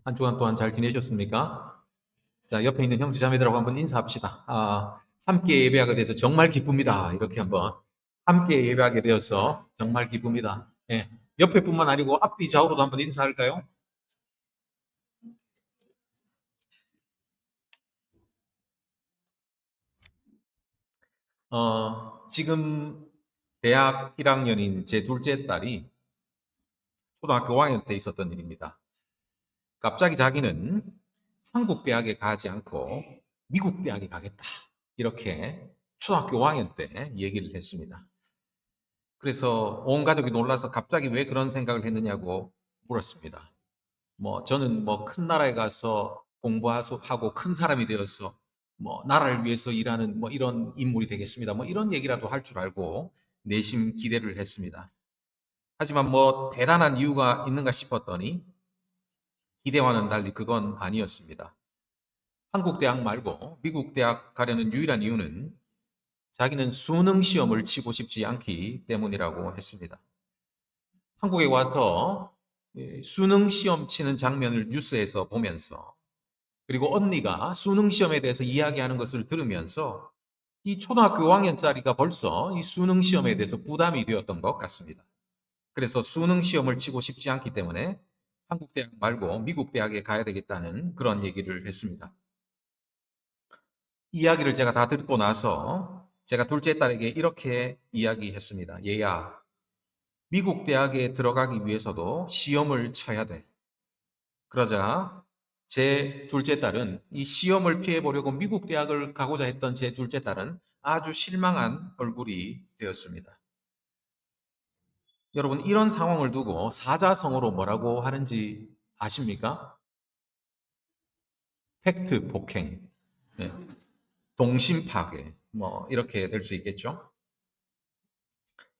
한 주간 동안 잘 지내셨습니까? 자, 옆에 있는 형제 자매들하고 한번 인사합시다. 함께 예배하게 돼서 정말 기쁩니다. 이렇게 한번 함께 예배하게 되어서 정말 기쁩니다. 예, 옆에뿐만 아니고 앞뒤 좌우로도 한번 인사할까요? 지금 대학 1학년인 제 둘째 딸이 초등학교 5학년 때 있었던 일입니다. 갑자기 자기는 한국 대학에 가지 않고 미국 대학에 가겠다. 이렇게 초등학교 5학년 때 얘기를 했습니다. 그래서 온 가족이 놀라서 갑자기 왜 그런 생각을 했느냐고 물었습니다. 저는 큰 나라에 가서 공부하고 큰 사람이 되어서 나라를 위해서 일하는 이런 인물이 되겠습니다. 이런 얘기라도 할 줄 알고 내심 기대를 했습니다. 하지만 대단한 이유가 있는가 싶었더니 기대와는 달리 그건 아니었습니다. 한국 대학 말고 미국 대학 가려는 유일한 이유는 자기는 수능 시험을 치고 싶지 않기 때문이라고 했습니다. 한국에 와서 수능 시험 치는 장면을 뉴스에서 보면서 그리고 언니가 수능 시험에 대해서 이야기하는 것을 들으면서 이 초등학교 5학년짜리가 벌써 이 수능 시험에 대해서 부담이 되었던 것 같습니다. 그래서 수능 시험을 치고 싶지 않기 때문에 한국 대학 말고 미국 대학에 가야 되겠다는 그런 얘기를 했습니다. 이야기를 제가 다 듣고 나서 제가 둘째 딸에게 이렇게 이야기했습니다. 얘야, 미국 대학에 들어가기 위해서도 시험을 쳐야 돼. 그러자 제 둘째 딸은 이 시험을 피해보려고 미국 대학을 가고자 했던 제 둘째 딸은 아주 실망한 얼굴이 되었습니다. 여러분, 이런 상황을 두고 사자성어로 뭐라고 하는지 아십니까? 팩트 폭행, 네. 동심 파괴, 이렇게 될 수 있겠죠?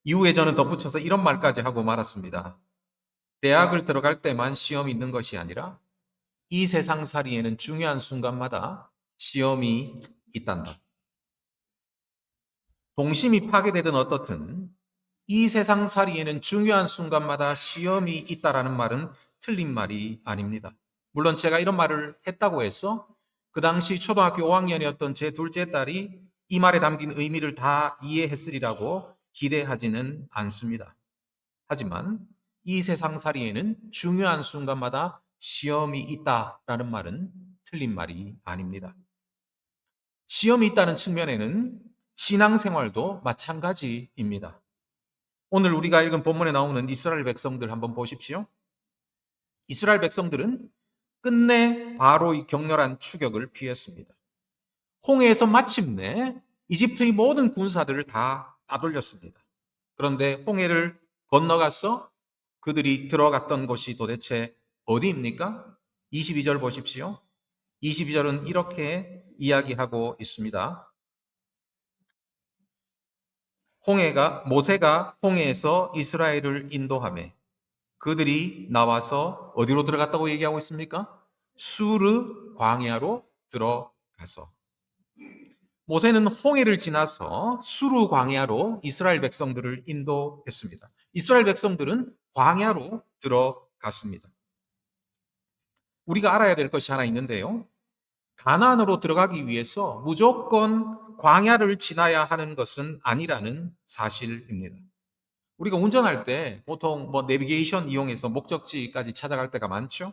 이후에 저는 덧붙여서 이런 말까지 하고 말았습니다. 대학을 들어갈 때만 시험이 있는 것이 아니라 이 세상살이에는 중요한 순간마다 시험이 있단다. 동심이 파괴되든 어떻든 이 세상살이에는 중요한 순간마다 시험이 있다라는 말은 틀린 말이 아닙니다. 물론 제가 이런 말을 했다고 해서 그 당시 초등학교 5학년이었던 제 둘째 딸이 이 말에 담긴 의미를 다 이해했으리라고 기대하지는 않습니다. 하지만 이 세상살이에는 중요한 순간마다 시험이 있다라는 말은 틀린 말이 아닙니다. 시험이 있다는 측면에는 신앙생활도 마찬가지입니다. 오늘 우리가 읽은 본문에 나오는 이스라엘 백성들 한번 보십시오. 이스라엘 백성들은 끝내 바로의 격렬한 추격을 피했습니다. 홍해에서 마침내 이집트의 모든 군사들을 다 따돌렸습니다. 그런데 홍해를 건너가서 그들이 들어갔던 곳이 도대체 어디입니까? 22절 보십시오. 22절은 이렇게 이야기하고 있습니다. 모세가 홍해에서 이스라엘을 인도하며 그들이 나와서 어디로 들어갔다고 얘기하고 있습니까? 수르 광야로 들어가서. 모세는 홍해를 지나서 수르 광야로 이스라엘 백성들을 인도했습니다. 이스라엘 백성들은 광야로 들어갔습니다. 우리가 알아야 될 것이 하나 있는데요. 가나안으로 들어가기 위해서 무조건 광야를 지나야 하는 것은 아니라는 사실입니다. 우리가 운전할 때 보통 내비게이션 이용해서 목적지까지 찾아갈 때가 많죠.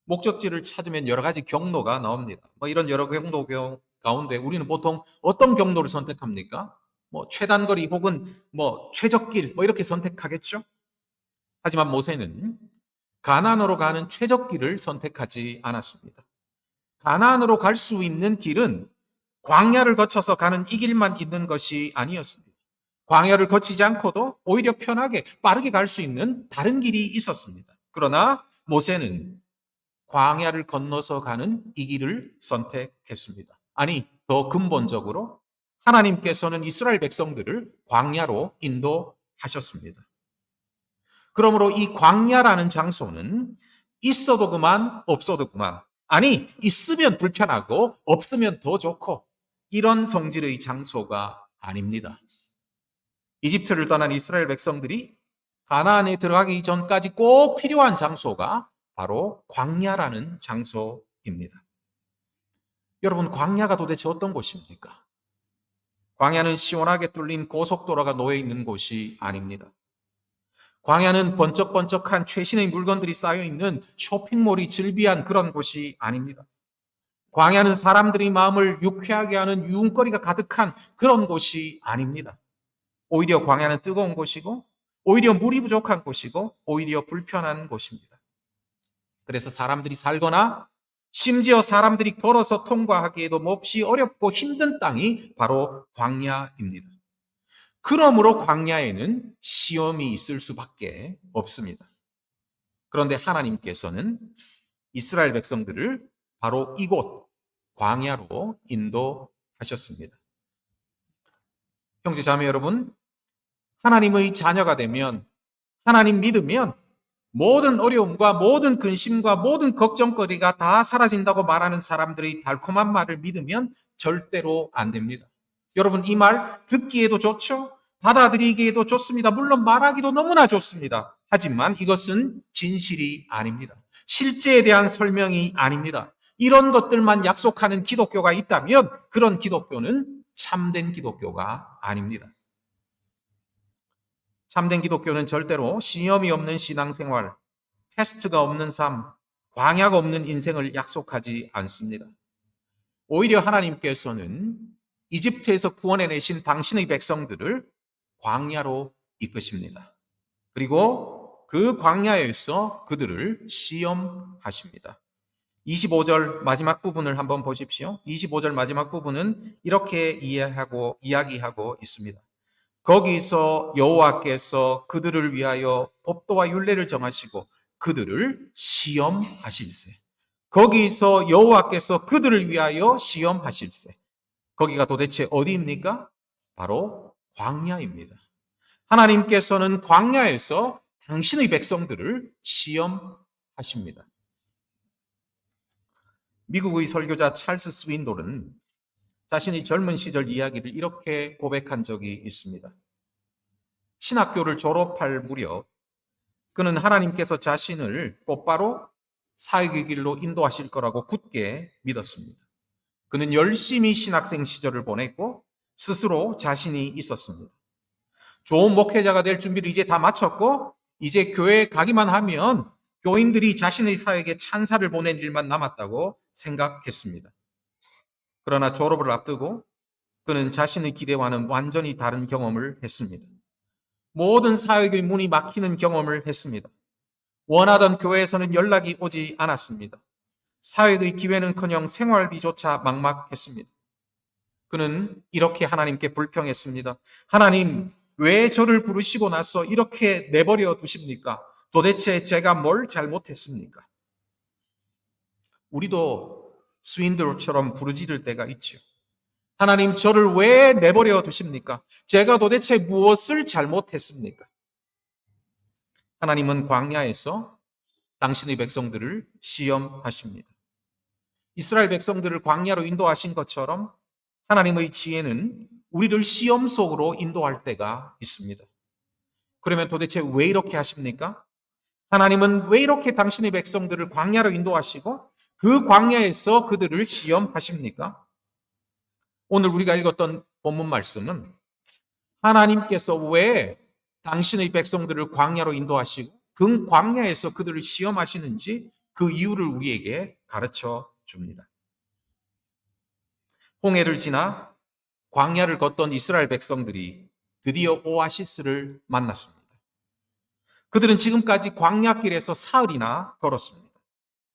목적지를 찾으면 여러 가지 경로가 나옵니다. 이런 여러 경로 가운데 우리는 보통 어떤 경로를 선택합니까? 최단거리 혹은 최적길 이렇게 선택하겠죠. 하지만 모세는 가나안으로 가는 최적길을 선택하지 않았습니다. 가나안으로 갈 수 있는 길은 광야를 거쳐서 가는 이 길만 있는 것이 아니었습니다. 광야를 거치지 않고도 오히려 편하게 빠르게 갈 수 있는 다른 길이 있었습니다. 그러나 모세는 광야를 건너서 가는 이 길을 선택했습니다. 아니, 더 근본적으로 하나님께서는 이스라엘 백성들을 광야로 인도하셨습니다. 그러므로 이 광야라는 장소는 있어도 그만, 없어도 그만. 아니, 있으면 불편하고 없으면 더 좋고 이런 성질의 장소가 아닙니다. 이집트를 떠난 이스라엘 백성들이 가나안에 들어가기 전까지 꼭 필요한 장소가 바로 광야라는 장소입니다. 여러분, 광야가 도대체 어떤 곳입니까? 광야는 시원하게 뚫린 고속도로가 놓여 있는 곳이 아닙니다. 광야는 번쩍번쩍한 최신의 물건들이 쌓여 있는 쇼핑몰이 즐비한 그런 곳이 아닙니다. 광야는 사람들이 마음을 유쾌하게 하는 유흥거리가 가득한 그런 곳이 아닙니다. 오히려 광야는 뜨거운 곳이고, 오히려 물이 부족한 곳이고, 오히려 불편한 곳입니다. 그래서 사람들이 살거나 심지어 사람들이 걸어서 통과하기에도 몹시 어렵고 힘든 땅이 바로 광야입니다. 그러므로 광야에는 시험이 있을 수밖에 없습니다. 그런데 하나님께서는 이스라엘 백성들을 바로 이곳 광야로 인도하셨습니다. 형제 자매 여러분, 하나님의 자녀가 되면, 하나님 믿으면 모든 어려움과 모든 근심과 모든 걱정거리가 다 사라진다고 말하는 사람들의 달콤한 말을 믿으면 절대로 안 됩니다. 여러분, 이 말 듣기에도 좋죠? 받아들이기에도 좋습니다. 물론 말하기도 너무나 좋습니다. 하지만 이것은 진실이 아닙니다. 실제에 대한 설명이 아닙니다. 이런 것들만 약속하는 기독교가 있다면 그런 기독교는 참된 기독교가 아닙니다. 참된 기독교는 절대로 시험이 없는 신앙생활, 테스트가 없는 삶, 광야가 없는 인생을 약속하지 않습니다. 오히려 하나님께서는 이집트에서 구원해내신 당신의 백성들을 광야로 이끄십니다. 그리고 그 광야에서 그들을 시험하십니다. 25절 마지막 부분을 한번 보십시오. 25절 마지막 부분은 이렇게 이야기하고 있습니다. 거기서 여호와께서 그들을 위하여 법도와 율례를 정하시고 그들을 시험하실세. 거기서 여호와께서 그들을 위하여 시험하실세. 거기가 도대체 어디입니까? 바로 광야입니다. 하나님께서는 광야에서 당신의 백성들을 시험하십니다. 미국의 설교자 찰스 스윈돌은 자신의 젊은 시절 이야기를 이렇게 고백한 적이 있습니다. 신학교를 졸업할 무렵 그는 하나님께서 자신을 곧바로 사역의 길로 인도하실 거라고 굳게 믿었습니다. 그는 열심히 신학생 시절을 보냈고 스스로 자신이 있었습니다. 좋은 목회자가 될 준비를 이제 다 마쳤고 이제 교회에 가기만 하면 교인들이 자신의 사역에 찬사를 보낸 일만 남았다고 생각했습니다. 그러나 졸업을 앞두고 그는 자신의 기대와는 완전히 다른 경험을 했습니다. 모든 사역의 문이 막히는 경험을 했습니다. 원하던 교회에서는 연락이 오지 않았습니다. 사역의 기회는커녕 생활비조차 막막했습니다. 그는 이렇게 하나님께 불평했습니다. 하나님, 왜 저를 부르시고 나서 이렇게 내버려 두십니까? 도대체 제가 뭘 잘못했습니까? 우리도 스윈들처럼 부르짖을 때가 있죠. 하나님, 저를 왜 내버려 두십니까? 제가 도대체 무엇을 잘못했습니까? 하나님은 광야에서 당신의 백성들을 시험하십니다. 이스라엘 백성들을 광야로 인도하신 것처럼 하나님의 지혜는 우리를 시험 속으로 인도할 때가 있습니다. 그러면 도대체 왜 이렇게 하십니까? 하나님은 왜 이렇게 당신의 백성들을 광야로 인도하시고 그 광야에서 그들을 시험하십니까? 오늘 우리가 읽었던 본문 말씀은 하나님께서 왜 당신의 백성들을 광야로 인도하시고 그 광야에서 그들을 시험하시는지 그 이유를 우리에게 가르쳐 줍니다. 홍해를 지나 광야를 걷던 이스라엘 백성들이 드디어 오아시스를 만났습니다. 그들은 지금까지 광야길에서 사흘이나 걸었습니다.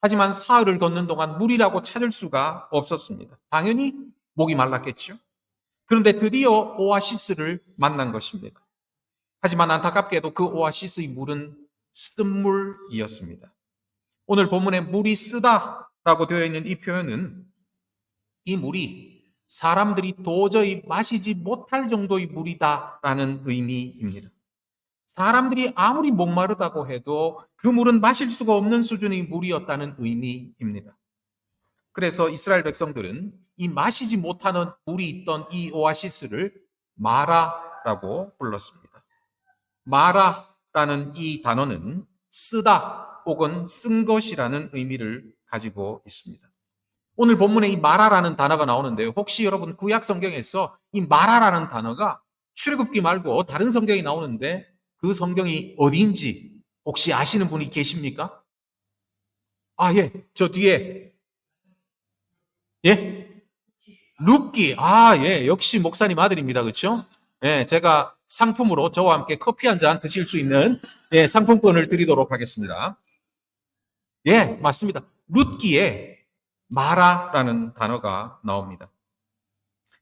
하지만 사흘을 걷는 동안 물이라고 찾을 수가 없었습니다. 당연히 목이 말랐겠죠. 그런데 드디어 오아시스를 만난 것입니다. 하지만 안타깝게도 그 오아시스의 물은 쓴물이었습니다. 오늘 본문에 물이 쓰다라고 되어 있는 이 표현은 이 물이 사람들이 도저히 마시지 못할 정도의 물이다라는 의미입니다. 사람들이 아무리 목마르다고 해도 그 물은 마실 수가 없는 수준의 물이었다는 의미입니다. 그래서 이스라엘 백성들은 이 마시지 못하는 물이 있던 이 오아시스를 마라라고 불렀습니다. 마라라는 이 단어는 쓰다 혹은 쓴 것이라는 의미를 가지고 있습니다. 오늘 본문에 이 마라라는 단어가 나오는데요. 혹시 여러분 구약 성경에서 이 마라라는 단어가 출애굽기 말고 다른 성경이 나오는데 그 성경이 어디인지 혹시 아시는 분이 계십니까? 아, 예. 저 뒤에. 예? 룻기. 아, 예. 역시 목사님 아들입니다. 그렇죠? 예, 제가 상품으로 저와 함께 커피 한 잔 드실 수 있는 예, 상품권을 드리도록 하겠습니다. 예, 맞습니다. 룻기에 마라라는 단어가 나옵니다.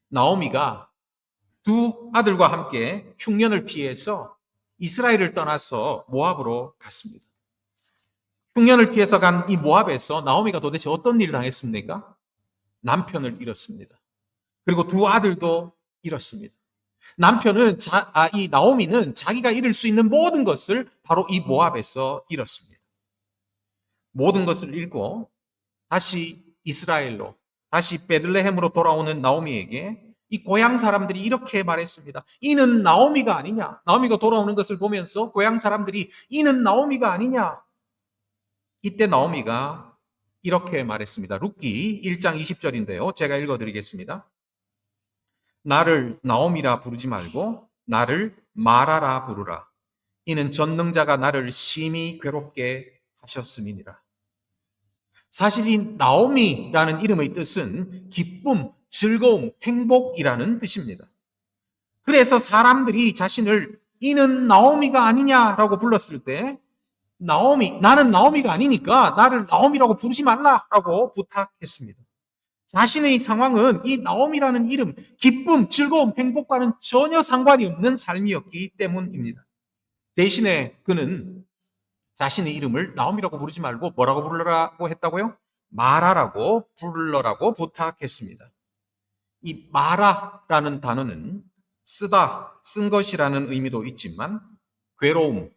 나오미가 두 아들과 함께 흉년을 피해서 이스라엘을 떠나서 모압으로 갔습니다. 흉년을 피해서 간 이 모압에서 나오미가 도대체 어떤 일을 당했습니까? 남편을 잃었습니다. 그리고 두 아들도 잃었습니다. 남편은 이 나오미는 자기가 잃을 수 있는 모든 것을 바로 이 모압에서 잃었습니다. 모든 것을 잃고 다시 이스라엘로, 다시 베들레헴으로 돌아오는 나오미에게 이 고향 사람들이 이렇게 말했습니다. 이는 나오미가 아니냐? 나오미가 돌아오는 것을 보면서 고향 사람들이 이는 나오미가 아니냐? 이때 나오미가 이렇게 말했습니다. 룻기 1장 20절인데요. 제가 읽어드리겠습니다. 나를 나오미라 부르지 말고 나를 마라라 부르라. 이는 전능자가 나를 심히 괴롭게 하셨음이니라. 사실 이 나오미라는 이름의 뜻은 기쁨, 즐거움, 행복이라는 뜻입니다. 그래서 사람들이 자신을 이는 나오미가 아니냐라고 불렀을 때 나오미, 나는 나오미가 아니니까 나를 나오미라고 부르지 말라라고 부탁했습니다. 자신의 상황은 이 나오미라는 이름, 기쁨, 즐거움, 행복과는 전혀 상관이 없는 삶이었기 때문입니다. 대신에 그는 자신의 이름을 나오미라고 부르지 말고 뭐라고 부르라고 했다고요? 마라라고 불러라고 부탁했습니다. 이 마라라는 단어는 쓴 것이라는 의미도 있지만 괴로움,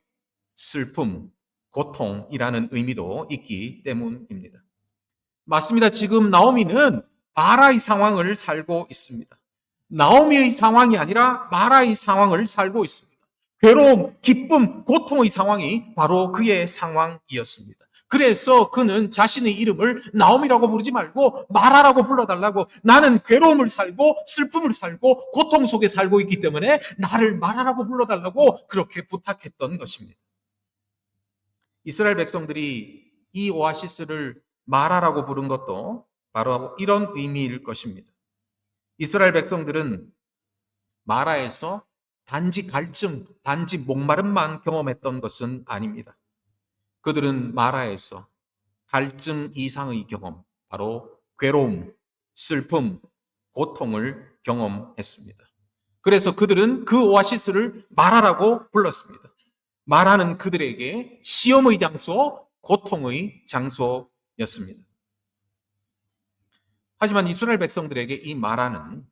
슬픔, 고통이라는 의미도 있기 때문입니다. 맞습니다. 지금 나오미는 마라의 상황을 살고 있습니다. 나오미의 상황이 아니라 마라의 상황을 살고 있습니다. 괴로움, 기쁨, 고통의 상황이 바로 그의 상황이었습니다. 그래서 그는 자신의 이름을 나오미라고 부르지 말고 마라라고 불러달라고, 나는 괴로움을 살고 슬픔을 살고 고통 속에 살고 있기 때문에 나를 마라라고 불러달라고 그렇게 부탁했던 것입니다. 이스라엘 백성들이 이 오아시스를 마라라고 부른 것도 바로 이런 의미일 것입니다. 이스라엘 백성들은 마라에서 단지 갈증, 단지 목마름만 경험했던 것은 아닙니다. 그들은 마라에서 갈증 이상의 경험, 바로 괴로움, 슬픔, 고통을 경험했습니다. 그래서 그들은 그 오아시스를 마라라고 불렀습니다. 마라는 그들에게 시험의 장소, 고통의 장소였습니다. 하지만 이스라엘 백성들에게 이 마라는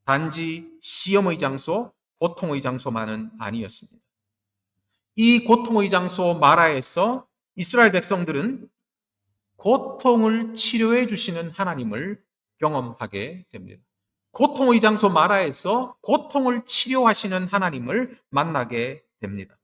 단지 시험의 장소, 고통의 장소만은 아니었습니다. 이 고통의 장소 마라에서 이스라엘 백성들은 고통을 치료해 주시는 하나님을 경험하게 됩니다. 고통의 장소 마라에서 고통을 치료하시는 하나님을 만나게 됩니다.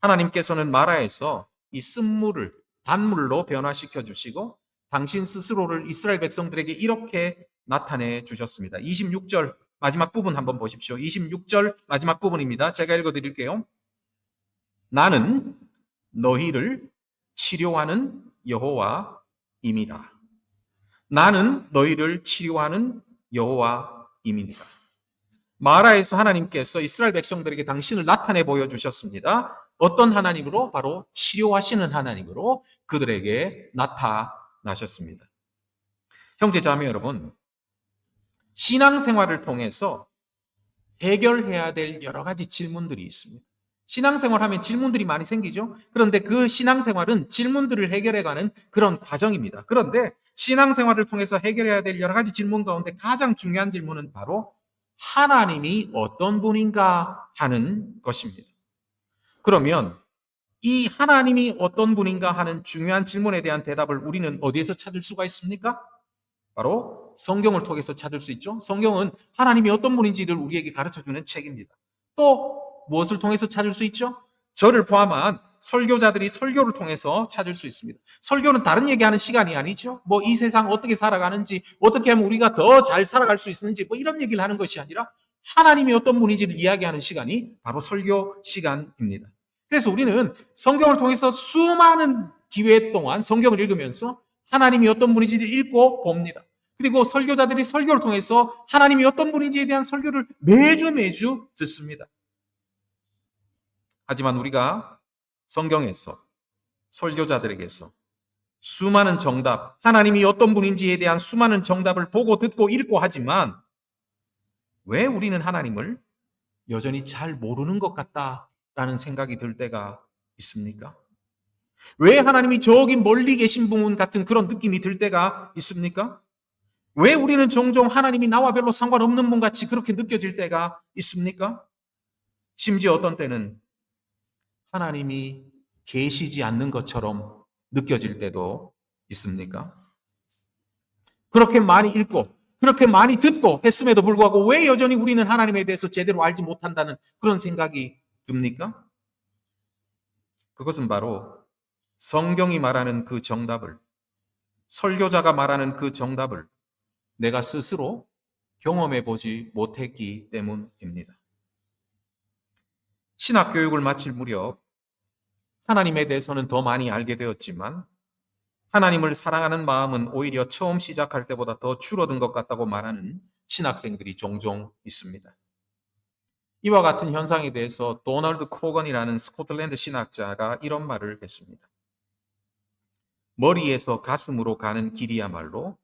하나님께서는 마라에서 이 쓴물을 단물로 변화시켜 주시고 당신 스스로를 이스라엘 백성들에게 이렇게 나타내 주셨습니다. 26절 마지막 부분 한번 보십시오. 26절 마지막 부분입니다. 제가 읽어드릴게요. 나는 너희를 치료하는 여호와임이다. 나는 너희를 치료하는 여호와임이니라. 마라에서 하나님께서 이스라엘 백성들에게 당신을 나타내 보여주셨습니다. 어떤 하나님으로? 바로 치료하시는 하나님으로 그들에게 나타나셨습니다. 형제 자매 여러분, 신앙생활을 통해서 해결해야 될 여러 가지 질문들이 있습니다. 신앙생활하면 질문들이 많이 생기죠. 그런데 그 신앙생활은 질문들을 해결해가는 그런 과정입니다. 그런데 신앙생활을 통해서 해결해야 될 여러 가지 질문 가운데 가장 중요한 질문은 바로 하나님이 어떤 분인가 하는 것입니다. 그러면 이 하나님이 어떤 분인가 하는 중요한 질문에 대한 대답을 우리는 어디에서 찾을 수가 있습니까? 바로 성경을 통해서 찾을 수 있죠. 성경은 하나님이 어떤 분인지를 우리에게 가르쳐주는 책입니다. 또 무엇을 통해서 찾을 수 있죠? 저를 포함한 설교자들이 설교를 통해서 찾을 수 있습니다. 설교는 다른 얘기하는 시간이 아니죠. 뭐 이 세상 어떻게 살아가는지, 어떻게 하면 우리가 더 잘 살아갈 수 있는지, 뭐 이런 얘기를 하는 것이 아니라 하나님이 어떤 분인지를 이야기하는 시간이 바로 설교 시간입니다. 그래서 우리는 성경을 통해서 수많은 기회 동안 성경을 읽으면서 하나님이 어떤 분인지를 읽고 봅니다. 그리고 설교자들이 설교를 통해서 하나님이 어떤 분인지에 대한 설교를 매주 듣습니다. 하지만 우리가 성경에서 설교자들에게서 수많은 정답, 하나님이 어떤 분인지에 대한 수많은 정답을 보고 듣고 읽고 하지만 왜 우리는 하나님을 여전히 잘 모르는 것 같다라는 생각이 들 때가 있습니까? 왜 하나님이 저기 멀리 계신 분 같은 그런 느낌이 들 때가 있습니까? 왜 우리는 종종 하나님이 나와 별로 상관없는 분 같이 그렇게 느껴질 때가 있습니까? 심지어 어떤 때는 하나님이 계시지 않는 것처럼 느껴질 때도 있습니까? 그렇게 많이 읽고 그렇게 많이 듣고 했음에도 불구하고 왜 여전히 우리는 하나님에 대해서 제대로 알지 못한다는 그런 생각이 듭니까? 그것은 바로 성경이 말하는 그 정답을, 설교자가 말하는 그 정답을 내가 스스로 경험해 보지 못했기 때문입니다. 신학 교육을 마칠 무렵 하나님에 대해서는 더 많이 알게 되었지만 하나님을 사랑하는 마음은 오히려 처음 시작할 때보다 더 줄어든 것 같다고 말하는 신학생들이 종종 있습니다. 이와 같은 현상에 대해서 도널드 코건이라는 스코틀랜드 신학자가 이런 말을 했습니다. 머리에서 가슴으로 가는 길이야말로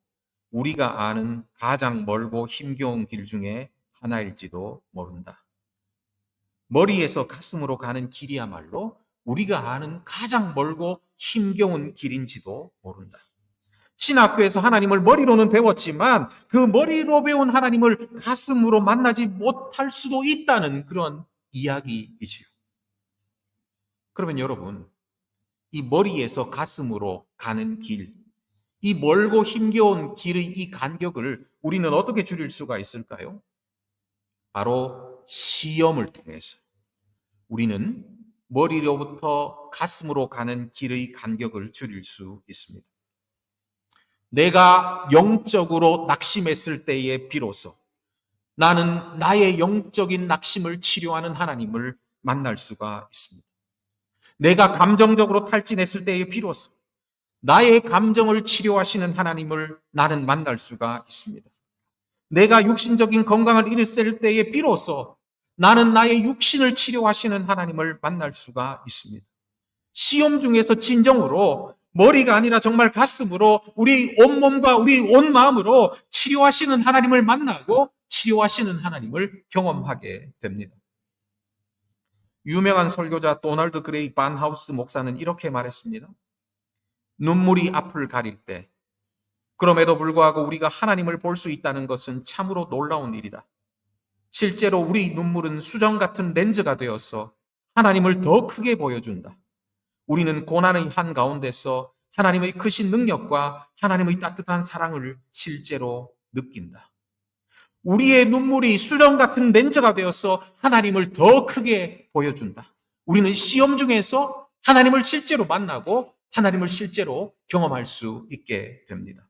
우리가 아는 가장 멀고 힘겨운 길 중에 하나일지도 모른다. 머리에서 가슴으로 가는 길이야말로 우리가 아는 가장 멀고 힘겨운 길인지도 모른다. 신학교에서 하나님을 머리로는 배웠지만 그 머리로 배운 하나님을 가슴으로 만나지 못할 수도 있다는 그런 이야기이지요. 그러면 여러분, 이 머리에서 가슴으로 가는 길, 이 멀고 힘겨운 길의 이 간격을 우리는 어떻게 줄일 수가 있을까요? 바로 시험을 통해서 우리는 머리로부터 가슴으로 가는 길의 간격을 줄일 수 있습니다. 내가 영적으로 낙심했을 때에 비로소 나는 나의 영적인 낙심을 치료하는 하나님을 만날 수가 있습니다. 내가 감정적으로 탈진했을 때에 비로소 나의 감정을 치료하시는 하나님을 나는 만날 수가 있습니다. 내가 육신적인 건강을 잃었을 때에 비로소 나는 나의 육신을 치료하시는 하나님을 만날 수가 있습니다. 시험 중에서 진정으로 머리가 아니라 정말 가슴으로 우리 온몸과 우리 온 마음으로 치료하시는 하나님을 만나고 치료하시는 하나님을 경험하게 됩니다. 유명한 설교자 도널드 그레이 반하우스 목사는 이렇게 말했습니다. 눈물이 앞을 가릴 때 그럼에도 불구하고 우리가 하나님을 볼 수 있다는 것은 참으로 놀라운 일이다. 실제로 우리 눈물은 수정 같은 렌즈가 되어서 하나님을 더 크게 보여준다. 우리는 고난의 한가운데서 하나님의 크신 능력과 하나님의 따뜻한 사랑을 실제로 느낀다. 우리의 눈물이 수정 같은 렌즈가 되어서 하나님을 더 크게 보여준다. 우리는 시험 중에서 하나님을 실제로 만나고 하나님을 실제로 경험할 수 있게 됩니다.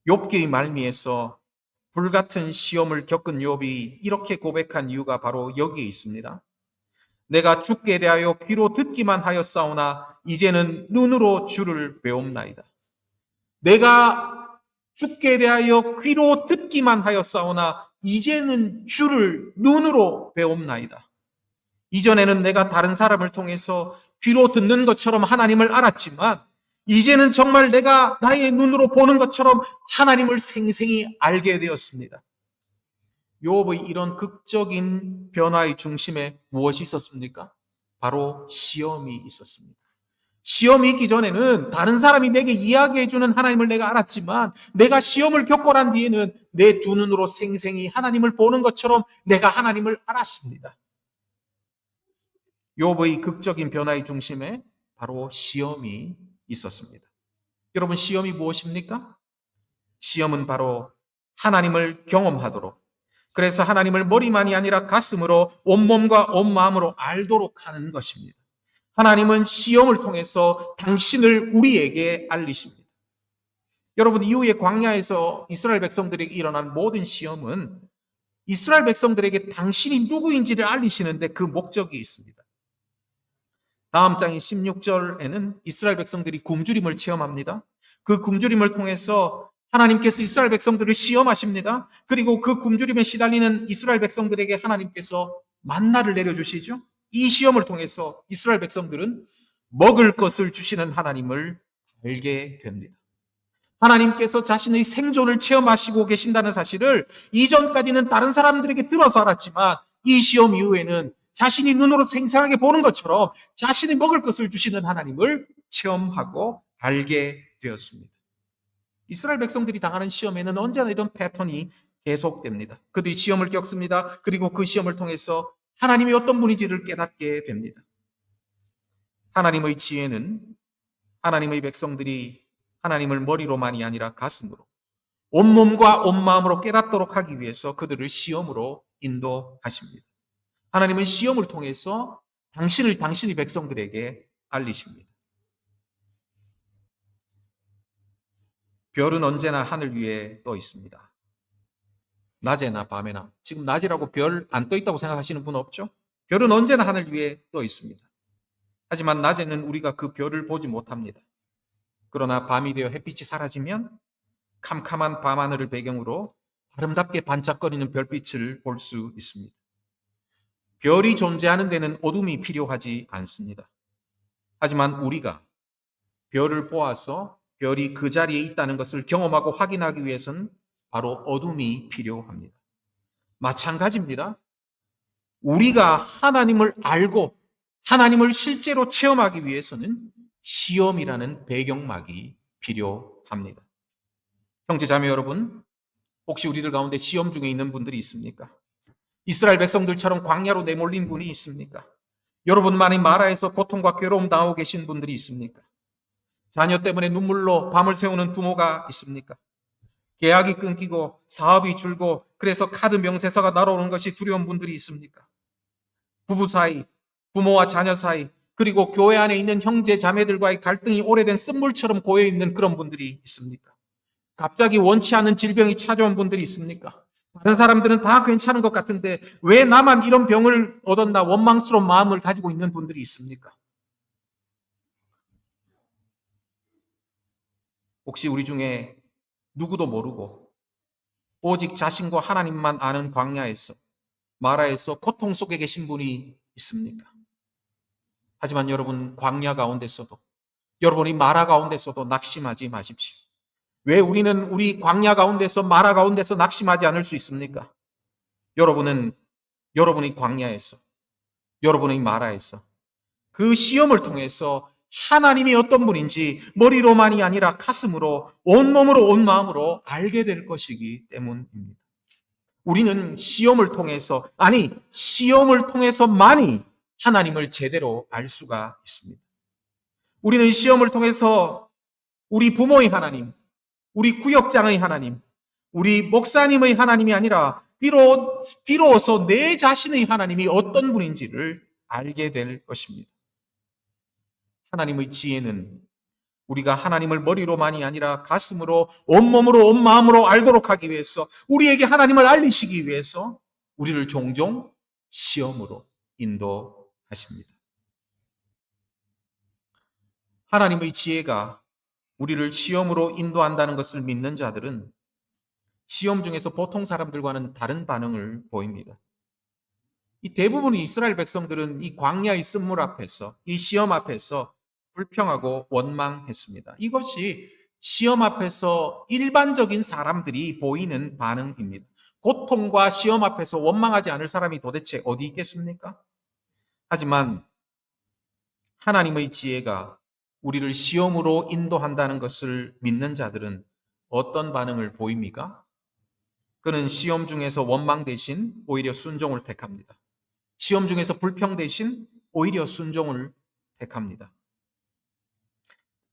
욥기의 말미에서 불같은 시험을 겪은 욥이 이렇게 고백한 이유가 바로 여기에 있습니다. 내가 주께 대하여 귀로 듣기만 하였사오나 이제는 눈으로 주를 배움나이다. 내가 주께 대하여 귀로 듣기만 하였사오나 이제는 주를 눈으로 배움나이다. 이전에는 내가 다른 사람을 통해서 귀로 듣는 것처럼 하나님을 알았지만 이제는 정말 내가 나의 눈으로 보는 것처럼 하나님을 생생히 알게 되었습니다. 욥의 이런 극적인 변화의 중심에 무엇이 있었습니까? 바로 시험이 있었습니다. 시험이 있기 전에는 다른 사람이 내게 이야기해주는 하나님을 내가 알았지만 내가 시험을 겪고 난 뒤에는 내 두 눈으로 생생히 하나님을 보는 것처럼 내가 하나님을 알았습니다. 욥의 극적인 변화의 중심에 바로 시험이 있었습니다. 여러분, 시험이 무엇입니까? 시험은 바로 하나님을 경험하도록, 그래서 하나님을 머리만이 아니라 가슴으로 온몸과 온 마음으로 알도록 하는 것입니다. 하나님은 시험을 통해서 당신을 우리에게 알리십니다. 여러분, 이후에 광야에서 이스라엘 백성들에게 일어난 모든 시험은 이스라엘 백성들에게 당신이 누구인지를 알리시는데 그 목적이 있습니다. 다음 장인 16절에는 이스라엘 백성들이 굶주림을 체험합니다. 그 굶주림을 통해서 하나님께서 이스라엘 백성들을 시험하십니다. 그리고 그 굶주림에 시달리는 이스라엘 백성들에게 하나님께서 만나를 내려주시죠. 이 시험을 통해서 이스라엘 백성들은 먹을 것을 주시는 하나님을 알게 됩니다. 하나님께서 자신의 생존을 체험하시고 계신다는 사실을 이전까지는 다른 사람들에게 들어서 알았지만 이 시험 이후에는 자신이 눈으로 생생하게 보는 것처럼 자신이 먹을 것을 주시는 하나님을 체험하고 알게 되었습니다. 이스라엘 백성들이 당하는 시험에는 언제나 이런 패턴이 계속됩니다. 그들이 시험을 겪습니다. 그리고 그 시험을 통해서 하나님이 어떤 분인지를 깨닫게 됩니다. 하나님의 지혜는 하나님의 백성들이 하나님을 머리로만이 아니라 가슴으로, 온몸과 온마음으로 깨닫도록 하기 위해서 그들을 시험으로 인도하십니다. 하나님은 시험을 통해서 당신을 당신의 백성들에게 알리십니다. 별은 언제나 하늘 위에 떠 있습니다. 낮에나 밤에나. 지금 낮이라고 별 안 떠 있다고 생각하시는 분 없죠? 별은 언제나 하늘 위에 떠 있습니다. 하지만 낮에는 우리가 그 별을 보지 못합니다. 그러나 밤이 되어 햇빛이 사라지면 캄캄한 밤하늘을 배경으로 아름답게 반짝거리는 별빛을 볼 수 있습니다. 별이 존재하는 데는 어둠이 필요하지 않습니다. 하지만 우리가 별을 보아서 별이 그 자리에 있다는 것을 경험하고 확인하기 위해서는 바로 어둠이 필요합니다. 마찬가지입니다. 우리가 하나님을 알고 하나님을 실제로 체험하기 위해서는 시험이라는 배경막이 필요합니다. 형제 자매 여러분, 혹시 우리들 가운데 시험 중에 있는 분들이 있습니까? 이스라엘 백성들처럼 광야로 내몰린 분이 있습니까? 여러분만이 마라에서 고통과 괴로움 당하고 계신 분들이 있습니까? 자녀 때문에 눈물로 밤을 새우는 부모가 있습니까? 계약이 끊기고 사업이 줄고 그래서 카드 명세서가 날아오는 것이 두려운 분들이 있습니까? 부부 사이, 부모와 자녀 사이, 그리고 교회 안에 있는 형제 자매들과의 갈등이 오래된 쓴물처럼 고여있는 그런 분들이 있습니까? 갑자기 원치 않은 질병이 찾아온 분들이 있습니까? 다른 사람들은 다 괜찮은 것 같은데 왜 나만 이런 병을 얻었나 원망스러운 마음을 가지고 있는 분들이 있습니까? 혹시 우리 중에 누구도 모르고 오직 자신과 하나님만 아는 광야에서, 마라에서 고통 속에 계신 분이 있습니까? 하지만 여러분, 광야 가운데서도, 여러분이 마라 가운데서도 낙심하지 마십시오. 왜 우리는 우리 광야 가운데서, 마라 가운데서 낙심하지 않을 수 있습니까? 여러분은 여러분의 광야에서, 여러분의 마라에서 그 시험을 통해서 하나님이 어떤 분인지 머리로만이 아니라 가슴으로, 온몸으로, 온 마음으로 알게 될 것이기 때문입니다. 우리는 시험을 통해서, 아니 시험을 통해서만이 하나님을 제대로 알 수가 있습니다. 우리는 시험을 통해서 우리 부모의 하나님, 우리 구역장의 하나님, 우리 목사님의 하나님이 아니라 비로소 내 자신의 하나님이 어떤 분인지를 알게 될 것입니다. 하나님의 지혜는 우리가 하나님을 머리로만이 아니라 가슴으로, 온몸으로, 온 마음으로 알도록 하기 위해서, 우리에게 하나님을 알리시기 위해서 우리를 종종 시험으로 인도하십니다. 하나님의 지혜가 우리를 시험으로 인도한다는 것을 믿는 자들은 시험 중에서 보통 사람들과는 다른 반응을 보입니다. 이 대부분의 이스라엘 백성들은 이 광야의 쓴물 앞에서, 이 시험 앞에서 불평하고 원망했습니다. 이것이 시험 앞에서 일반적인 사람들이 보이는 반응입니다. 고통과 시험 앞에서 원망하지 않을 사람이 도대체 어디 있겠습니까? 하지만 하나님의 지혜가 우리를 시험으로 인도한다는 것을 믿는 자들은 어떤 반응을 보입니까? 그는 시험 중에서 원망 대신 오히려 순종을 택합니다. 시험 중에서 불평 대신 오히려 순종을 택합니다.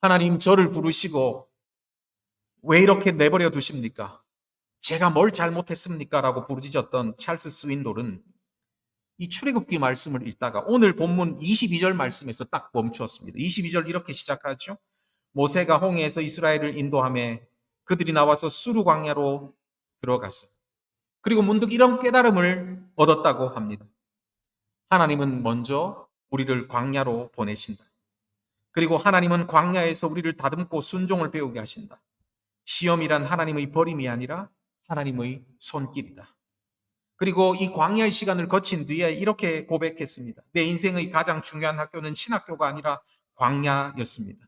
하나님, 저를 부르시고 왜 이렇게 내버려 두십니까? 제가 뭘 잘못했습니까? 라고 부르짖었던 찰스 스윈돌은 이 출애굽기 말씀을 읽다가 오늘 본문 22절 말씀에서 딱 멈추었습니다. 22절 이렇게 시작하죠. 모세가 홍해에서 이스라엘을 인도하며 그들이 나와서 수르 광야로 들어갔어요. 그리고 문득 이런 깨달음을 얻었다고 합니다. 하나님은 먼저 우리를 광야로 보내신다. 그리고 하나님은 광야에서 우리를 다듬고 순종을 배우게 하신다. 시험이란 하나님의 버림이 아니라 하나님의 손길이다. 그리고 이 광야의 시간을 거친 뒤에 이렇게 고백했습니다. 내 인생의 가장 중요한 학교는 신학교가 아니라 광야였습니다.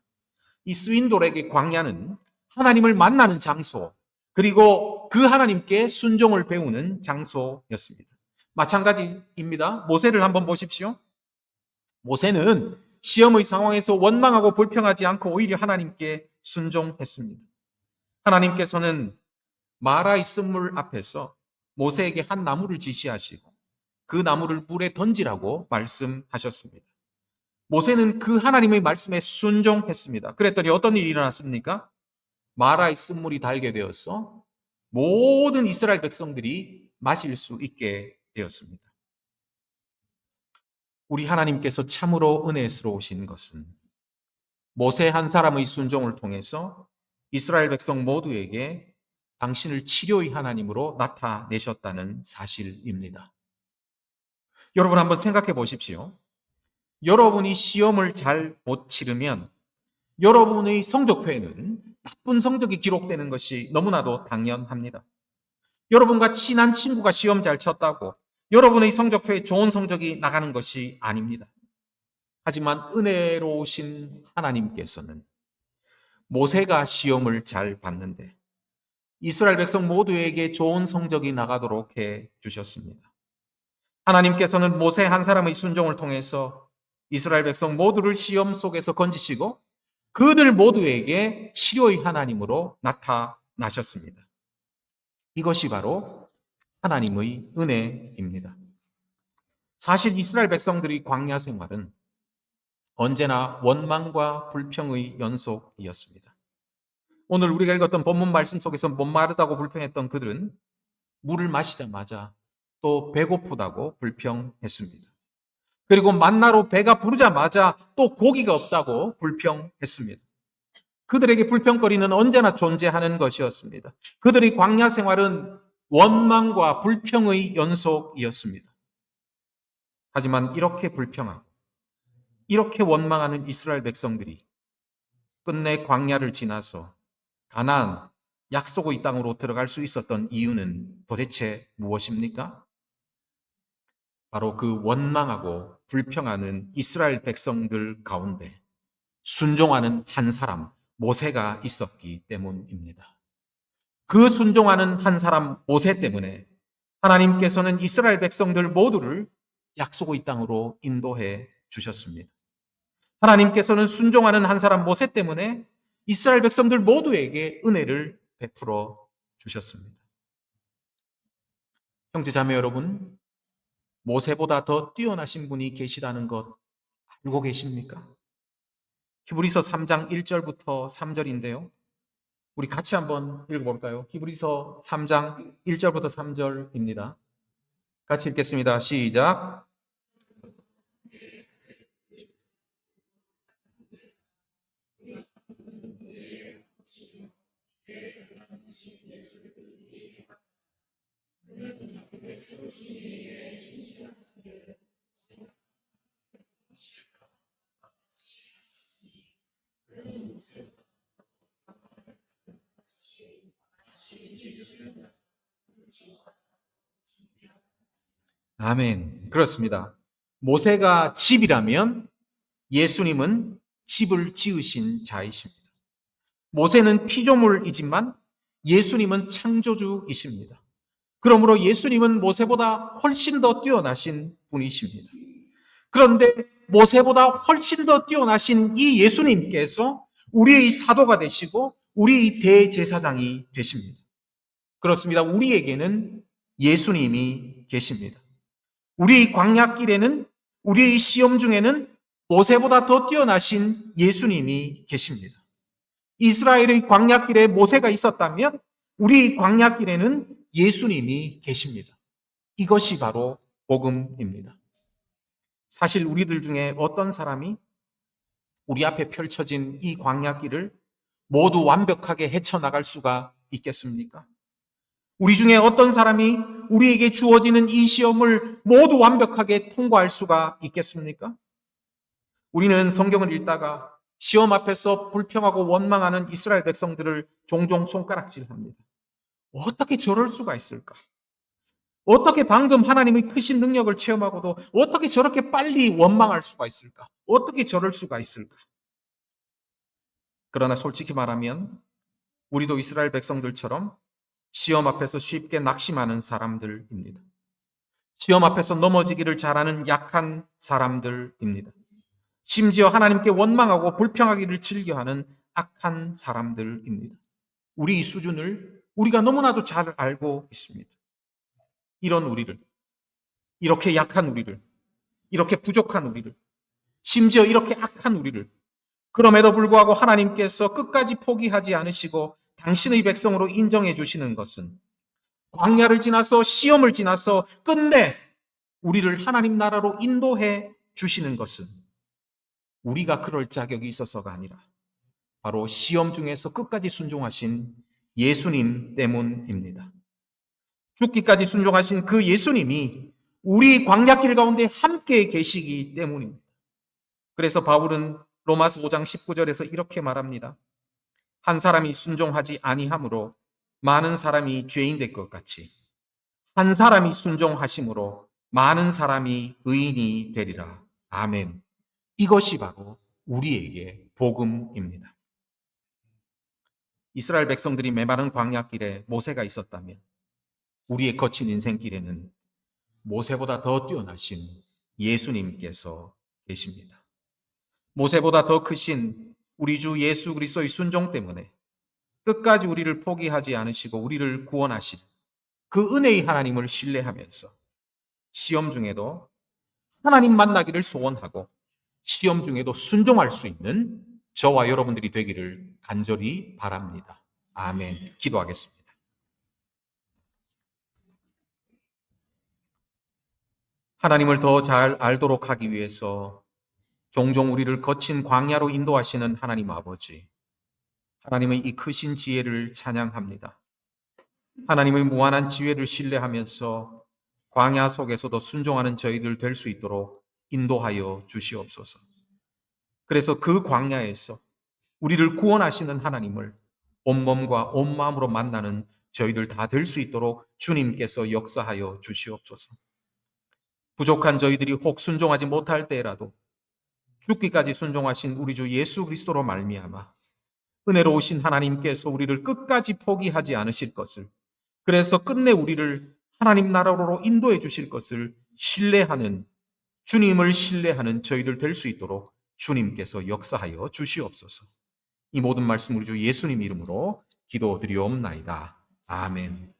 이 스윈돌에게 광야는 하나님을 만나는 장소, 그리고 그 하나님께 순종을 배우는 장소였습니다. 마찬가지입니다. 모세를 한번 보십시오. 모세는 시험의 상황에서 원망하고 불평하지 않고 오히려 하나님께 순종했습니다. 하나님께서는 마라의 쓴물 앞에서 모세에게 한 나무를 지시하시고 그 나무를 물에 던지라고 말씀하셨습니다. 모세는 그 하나님의 말씀에 순종했습니다. 그랬더니 어떤 일이 일어났습니까? 마라의 쓴물이 달게 되어서 모든 이스라엘 백성들이 마실 수 있게 되었습니다. 우리 하나님께서 참으로 은혜스러우신 것은 모세 한 사람의 순종을 통해서 이스라엘 백성 모두에게 당신을 치료의 하나님으로 나타내셨다는 사실입니다. 여러분 한번 생각해 보십시오. 여러분이 시험을 잘 못 치르면 여러분의 성적표에는 나쁜 성적이 기록되는 것이 너무나도 당연합니다. 여러분과 친한 친구가 시험 잘 쳤다고 여러분의 성적표에 좋은 성적이 나가는 것이 아닙니다. 하지만 은혜로우신 하나님께서는 모세가 시험을 잘 봤는데 이스라엘 백성 모두에게 좋은 성적이 나가도록 해 주셨습니다. 하나님께서는 모세 한 사람의 순종을 통해서 이스라엘 백성 모두를 시험 속에서 건지시고 그들 모두에게 치료의 하나님으로 나타나셨습니다. 이것이 바로 하나님의 은혜입니다. 사실 이스라엘 백성들의 광야 생활은 언제나 원망과 불평의 연속이었습니다. 오늘 우리가 읽었던 본문 말씀 속에서 목마르다고 불평했던 그들은 물을 마시자마자 또 배고프다고 불평했습니다. 그리고 만나로 배가 부르자마자 또 고기가 없다고 불평했습니다. 그들에게 불평거리는 언제나 존재하는 것이었습니다. 그들의 광야 생활은 원망과 불평의 연속이었습니다. 하지만 이렇게 불평하고 이렇게 원망하는 이스라엘 백성들이 끝내 광야를 지나서 가나안 약속의 땅으로 들어갈 수 있었던 이유는 도대체 무엇입니까? 바로 그 원망하고 불평하는 이스라엘 백성들 가운데 순종하는 한 사람, 모세가 있었기 때문입니다. 그 순종하는 한 사람, 모세 때문에 하나님께서는 이스라엘 백성들 모두를 약속의 땅으로 인도해 주셨습니다. 하나님께서는 순종하는 한 사람, 모세 때문에 이스라엘 백성들 모두에게 은혜를 베풀어 주셨습니다. 형제 자매 여러분, 모세보다 더 뛰어나신 분이 계시다는 것 알고 계십니까? 히브리서 3장 1절부터 3절인데요. 우리 같이 한번 읽어볼까요? 히브리서 3장 1절부터 3절입니다. 같이 읽겠습니다. 시작. 아멘. 그렇습니다. 모세가 집이라면 예수님은 집을 지으신 자이십니다. 모세는 피조물이지만 예수님은 창조주이십니다. 그러므로 예수님은 모세보다 훨씬 더 뛰어나신 분이십니다. 그런데 모세보다 훨씬 더 뛰어나신 이 예수님께서 우리의 사도가 되시고 우리의 대제사장이 되십니다. 그렇습니다. 우리에게는 예수님이 계십니다. 우리의 광야길에는, 우리의 시험 중에는 모세보다 더 뛰어나신 예수님이 계십니다. 이스라엘의 광야길에 모세가 있었다면 우리의 광야길에는 예수님이 계십니다. 이것이 바로 복음입니다. 사실 우리들 중에 어떤 사람이 우리 앞에 펼쳐진 이 광야길을 모두 완벽하게 헤쳐나갈 수가 있겠습니까? 우리 중에 어떤 사람이 우리에게 주어지는 이 시험을 모두 완벽하게 통과할 수가 있겠습니까? 우리는 성경을 읽다가 시험 앞에서 불평하고 원망하는 이스라엘 백성들을 종종 손가락질합니다. 어떻게 저럴 수가 있을까? 어떻게 방금 하나님의 크신 능력을 체험하고도 어떻게 저렇게 빨리 원망할 수가 있을까? 어떻게 저럴 수가 있을까? 그러나 솔직히 말하면 우리도 이스라엘 백성들처럼 시험 앞에서 쉽게 낙심하는 사람들입니다. 시험 앞에서 넘어지기를 잘하는 약한 사람들입니다. 심지어 하나님께 원망하고 불평하기를 즐겨하는 악한 사람들입니다. 우리 이 수준을 우리가 너무나도 잘 알고 있습니다. 이런 우리를, 이렇게 약한 우리를, 이렇게 부족한 우리를, 심지어 이렇게 악한 우리를, 그럼에도 불구하고 하나님께서 끝까지 포기하지 않으시고 당신의 백성으로 인정해 주시는 것은 광야를 지나서 시험을 지나서 끝내 우리를 하나님 나라로 인도해 주시는 것은 우리가 그럴 자격이 있어서가 아니라 바로 시험 중에서 끝까지 순종하신 예수님 때문입니다. 죽기까지 순종하신 그 예수님이 우리 광야길 가운데 함께 계시기 때문입니다. 그래서 바울은 로마서 5장 19절에서 이렇게 말합니다. 한 사람이 순종하지 아니함으로 많은 사람이 죄인 될 것 같이 한 사람이 순종하심으로 많은 사람이 의인이 되리라. 아멘. 이것이 바로 우리에게 복음입니다. 이스라엘 백성들이 메마른 광야길에 모세가 있었다면 우리의 거친 인생길에는 모세보다 더 뛰어나신 예수님께서 계십니다. 모세보다 더 크신 우리 주 예수 그리스도의 순종 때문에 끝까지 우리를 포기하지 않으시고 우리를 구원하신 그 은혜의 하나님을 신뢰하면서 시험 중에도 하나님 만나기를 소원하고 시험 중에도 순종할 수 있는 저와 여러분들이 되기를 간절히 바랍니다. 아멘. 기도하겠습니다. 하나님을 더 잘 알도록 하기 위해서 종종 우리를 거친 광야로 인도하시는 하나님 아버지, 하나님의 이 크신 지혜를 찬양합니다. 하나님의 무한한 지혜를 신뢰하면서 광야 속에서도 순종하는 저희들 될 수 있도록 인도하여 주시옵소서. 그래서 그 광야에서 우리를 구원하시는 하나님을 온몸과 온마음으로 만나는 저희들 다 될 수 있도록 주님께서 역사하여 주시옵소서. 부족한 저희들이 혹 순종하지 못할 때라도 죽기까지 순종하신 우리 주 예수 그리스도로 말미암아 은혜로우신 하나님께서 우리를 끝까지 포기하지 않으실 것을, 그래서 끝내 우리를 하나님 나라로 인도해 주실 것을 신뢰하는, 주님을 신뢰하는 저희들 될 수 있도록 주님께서 역사하여 주시옵소서. 이 모든 말씀 우리 주 예수님 이름으로 기도드리옵나이다. 아멘.